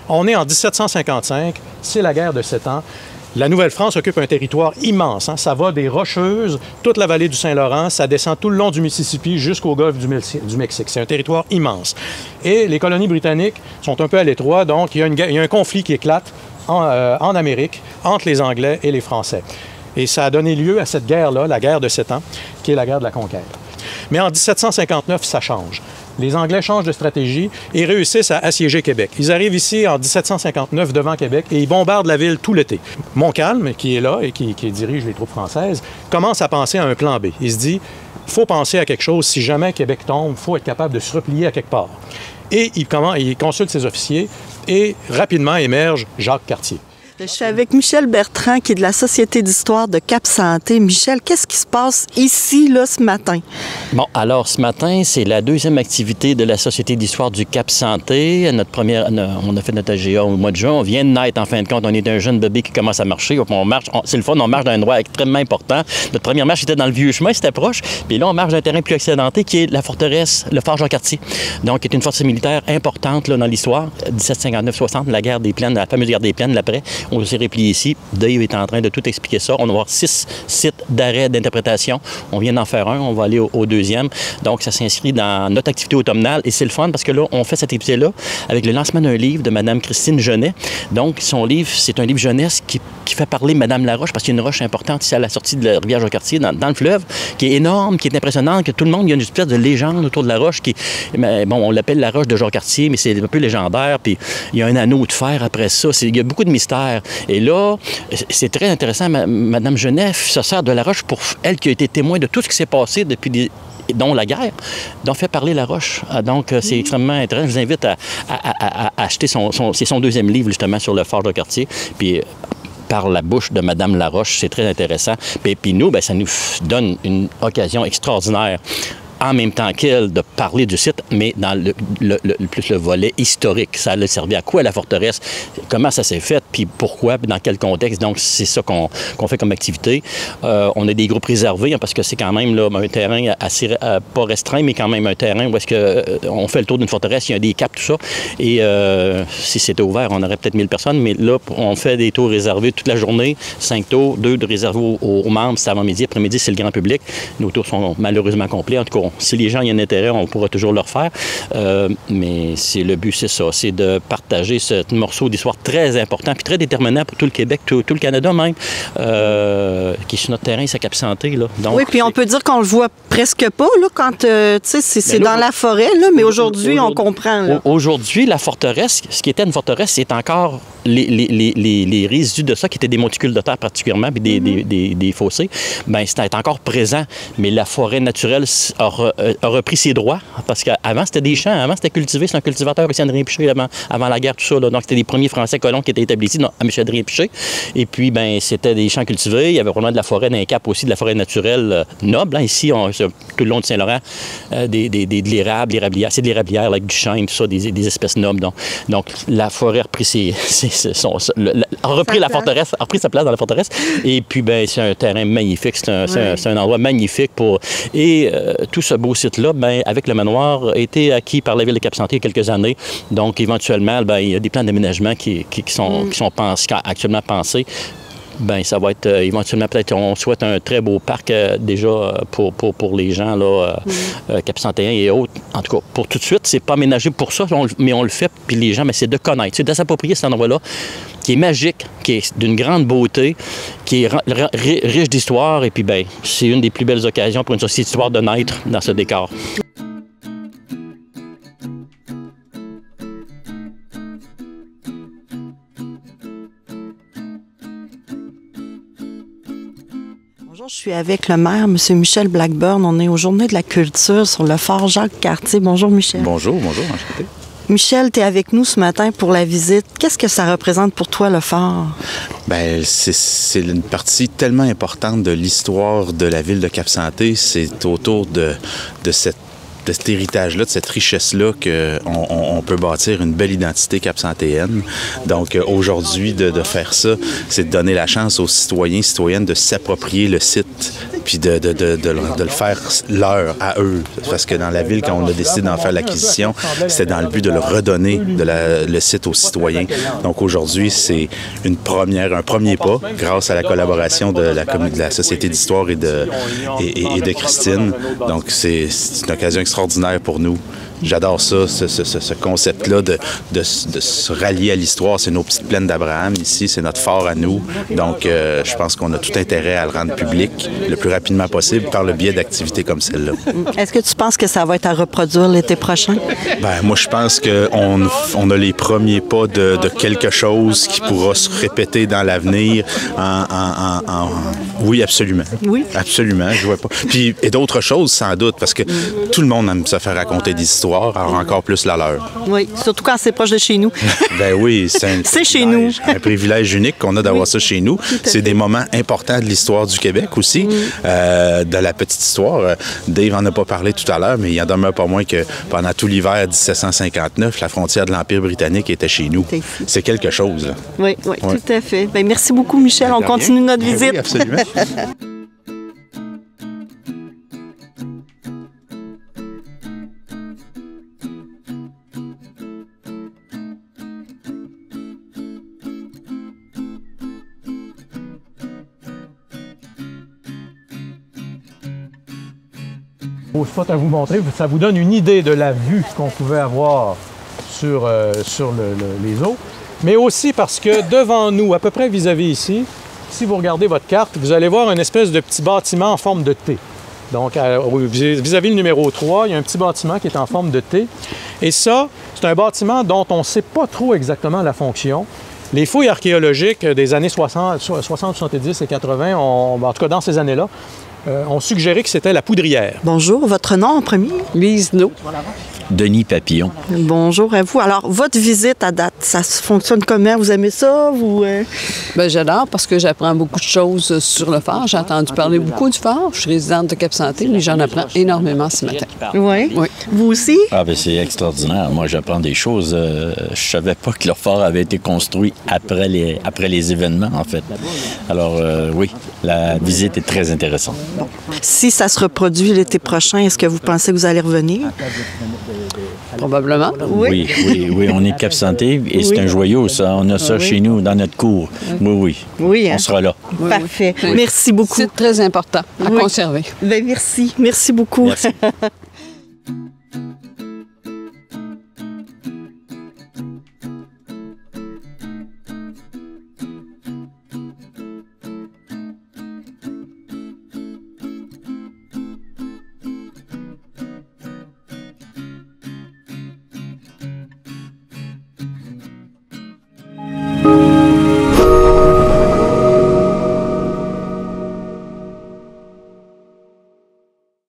On est en 1755, c'est la guerre de 7 ans. La Nouvelle-France occupe un territoire immense. Hein. Ça va des Rocheuses, toute la vallée du Saint-Laurent, ça descend tout le long du Mississippi jusqu'au golfe du Mexique. C'est un territoire immense. Et les colonies britanniques sont un peu à l'étroit, donc il y a un conflit qui éclate en Amérique entre les Anglais et les Français. Et ça a donné lieu à cette guerre-là, la guerre de 7 ans, qui est la guerre de la conquête. Mais en 1759, ça change. Les Anglais changent de stratégie et réussissent à assiéger Québec. Ils arrivent ici en 1759 devant Québec et ils bombardent la ville tout l'été. Montcalm, qui est là et qui dirige les troupes françaises, commence à penser à un plan B. Il se dit, il faut penser à quelque chose. Si jamais Québec tombe, il faut être capable de se replier à quelque part. Et il consulte ses officiers et rapidement émerge Jacques Cartier. Je suis avec Michel Bertrand, qui est de la Société d'histoire de Cap-Santé. Michel, qu'est-ce qui se passe ici, là, ce matin? Bon, alors, ce matin, c'est la deuxième activité de la Société d'histoire du Cap-Santé. On a fait notre AGA au mois de juin. On vient de naître, en fin de compte. On est un jeune bébé qui commence à marcher. On marche, c'est le fun, on marche dans un endroit extrêmement important. Notre première marche était dans le vieux chemin, c'était proche. Puis là, on marche dans un terrain plus accidenté, qui est la forteresse, le fort Jean-Cartier. Donc, qui est une force militaire importante là, dans l'histoire. 1759-60, la guerre des Plaines, la fameuse guerre des Plaines, l'après. On s'est replié ici. Dave est en train de tout expliquer ça. On va avoir 6 sites d'arrêt d'interprétation. On vient d'en faire un. On va aller au deuxième. Donc, ça s'inscrit dans notre activité automnale. Et c'est le fun parce que là, on fait cet épisode-là avec le lancement d'un livre de Mme Christine Genet. Donc, son livre, c'est un livre jeunesse qui fait parler Mme Laroche parce qu'il y a une roche importante ici à la sortie de la rivière Jean-Cartier, dans le fleuve, qui est énorme, qui est impressionnante, que tout le monde, il y a une espèce de légende autour de la roche qui, bon, on l'appelle la roche de Jean-Cartier, mais c'est un peu légendaire. Puis, il y a un anneau de fer après ça. Il y a beaucoup de mystères. Et là, c'est très intéressant. Mme Genet se sert de la roche pour elle qui a été témoin de tout ce qui s'est passé depuis dont la guerre, donc fait parler la roche. Donc, c'est extrêmement intéressant. Je vous invite à acheter c'est son deuxième livre, justement, sur le fort Jean-Cartier. Puis, par la bouche de Mme Laroche, c'est très intéressant. Puis nous, bien, ça nous donne une occasion extraordinaire en même temps qu'elle, de parler du site, mais dans plus le volet historique. Ça a servi à quoi la forteresse? Comment ça s'est fait? Puis pourquoi? Puis dans quel contexte? Donc, c'est ça qu'on fait comme activité. On a des groupes réservés, hein, parce que c'est quand même là, un terrain assez, pas restreint, mais quand même un terrain où est-ce qu'on fait le tour d'une forteresse, il y a des caps, tout ça. Et si c'était ouvert, on aurait peut-être 1000 personnes, mais là, on fait des tours réservés toute la journée, 5 tours, 2 de réservés aux membres, c'est avant-midi, après-midi, c'est le grand public. Nos tours sont malheureusement complets. En tout cas, si les gens y ont un intérêt, on pourra toujours le refaire. Mais le but, c'est ça, c'est de partager ce morceau d'histoire très important puis très déterminant pour tout le Québec, tout le Canada même, qui est sur notre terrain, c'est Cap-Santé. Là. Donc, oui, puis on peut dire qu'on le voit presque pas, là, quand, tu sais, c'est dans la forêt, là, mais aujourd'hui, on comprend. Aujourd'hui, la forteresse, ce qui était une forteresse, c'est encore les résidus de ça, qui étaient des monticules de terre particulièrement, puis des fossés, bien, c'était encore présent. Mais la forêt naturelle a repris ses droits, parce qu'avant, c'était des champs, avant, c'était cultivé. C'est un cultivateur ici, Adrien Piché, avant la guerre, tout ça. Là. Donc, c'était les premiers Français colons qui étaient établis ici, à M. Adrien Piché. Et puis, bien, c'était des champs cultivés. Il y avait vraiment de la forêt d'un cap aussi, de la forêt naturelle noble. Hein. Ici, tout le long du Saint-Laurent, de l'érable, l'érablière. C'est de l'érablière, avec du chêne, tout ça, des espèces nobles. Donc la forêt a repris la forteresse, a repris sa place dans la forteresse. Et puis, bien, c'est un terrain magnifique. C'est un endroit magnifique pour... Et tout ce beau site-là, bien, avec le manoir, a été acquis par la ville de Cap-Santé il y a quelques années. Donc, éventuellement, bien, il y a des plans d'aménagement qui sont actuellement pensés. Bien, ça va être éventuellement, peut-être, on souhaite un très beau parc déjà pour les gens, là, Cap-Santéens et autres. En tout cas, pour tout de suite, c'est pas aménagé pour ça, mais on le fait, puis les gens, mais c'est de connaître, c'est de s'approprier cet endroit-là, qui est magique, qui est d'une grande beauté, qui est riche d'histoire, et puis, bien, c'est une des plus belles occasions pour une société d'histoire de naître dans ce décor. Bonjour, je suis avec le maire, M. Michel Blackburn. On est aux Journées de la culture sur le fort Jacques-Cartier. Bonjour, Michel. Bonjour, enchanté. Michel, tu es avec nous ce matin pour la visite. Qu'est-ce que ça représente pour toi, le fort? Bien, c'est une partie tellement importante de l'histoire de la ville de Cap-Santé. C'est autour de cet héritage-là, de cette richesse-là qu'on peut bâtir une belle identité cap-santéenne. Donc, aujourd'hui, de faire ça, c'est de donner la chance aux citoyens, citoyennes de s'approprier le site puis de le faire leur à eux. Parce que dans la ville, quand on a décidé d'en faire l'acquisition, c'était dans le but de le redonner le site aux citoyens. Donc aujourd'hui, c'est un premier pas, grâce à la collaboration de la Société d'histoire et de Christine. Donc c'est une occasion extraordinaire pour nous. J'adore ça, ce concept-là de se rallier à l'histoire. C'est nos petites plaines d'Abraham ici, c'est notre phare à nous. Donc, je pense qu'on a tout intérêt à le rendre public le plus rapidement possible par le biais d'activités comme celle-là. Est-ce que tu penses que ça va être à reproduire l'été prochain? Bien, moi, je pense qu'on a les premiers pas de quelque chose qui pourra se répéter dans l'avenir. Oui, absolument. Oui. Absolument, je vois pas. Puis, et d'autres choses, sans doute, parce que tout le monde aime se faire raconter des histoires, alors encore plus la leur. Oui, surtout quand c'est proche de chez nous. Ben oui, c'est chez nous. Un privilège unique qu'on a d'avoir ça chez nous. C'est des moments importants de l'histoire du Québec aussi, de la petite histoire. Dave en a pas parlé tout à l'heure, mais il en demeure pas moins que pendant tout l'hiver 1759, la frontière de l'Empire britannique était chez nous. C'est quelque chose. Là. Oui, tout à fait. Ben, merci beaucoup, Michel. On continue notre visite. Oui, absolument. Beau spot à vous montrer, ça vous donne une idée de la vue qu'on pouvait avoir sur les eaux, mais aussi parce que devant nous, à peu près vis-à-vis ici, si vous regardez votre carte, vous allez voir une espèce de petit bâtiment en forme de T. Donc, vis-à-vis le numéro 3, il y a un petit bâtiment qui est en forme de T. Et ça, c'est un bâtiment dont on ne sait pas trop exactement la fonction. Les fouilles archéologiques des années 60, 70 et 80, en tout cas dans ces années-là, ont suggéré que c'était la poudrière. Bonjour, votre nom en premier? Lise No. Denis Papillon. Bonjour à vous. Alors, votre visite à date, ça fonctionne comment? Vous aimez ça? Bien, j'adore parce que j'apprends beaucoup de choses sur le phare. J'ai entendu parler beaucoup du phare. Je suis résidente de Cap-Santé, mais j'en apprends énormément ce matin. Oui? Oui. Vous aussi? Ah, bien, c'est extraordinaire. Moi, j'apprends des choses. Je savais pas que le phare avait été construit après les événements, en fait. Alors, oui, la visite est très intéressante. Bon. Si ça se reproduit l'été prochain, est-ce que vous pensez que vous allez revenir? Probablement. Oui, on est de Cap-Santé et c'est un joyau, ça. On a ça chez nous, dans notre cour. Oui, hein? On sera là. Parfait. Merci beaucoup. C'est très important à conserver. Ben, merci beaucoup. Merci.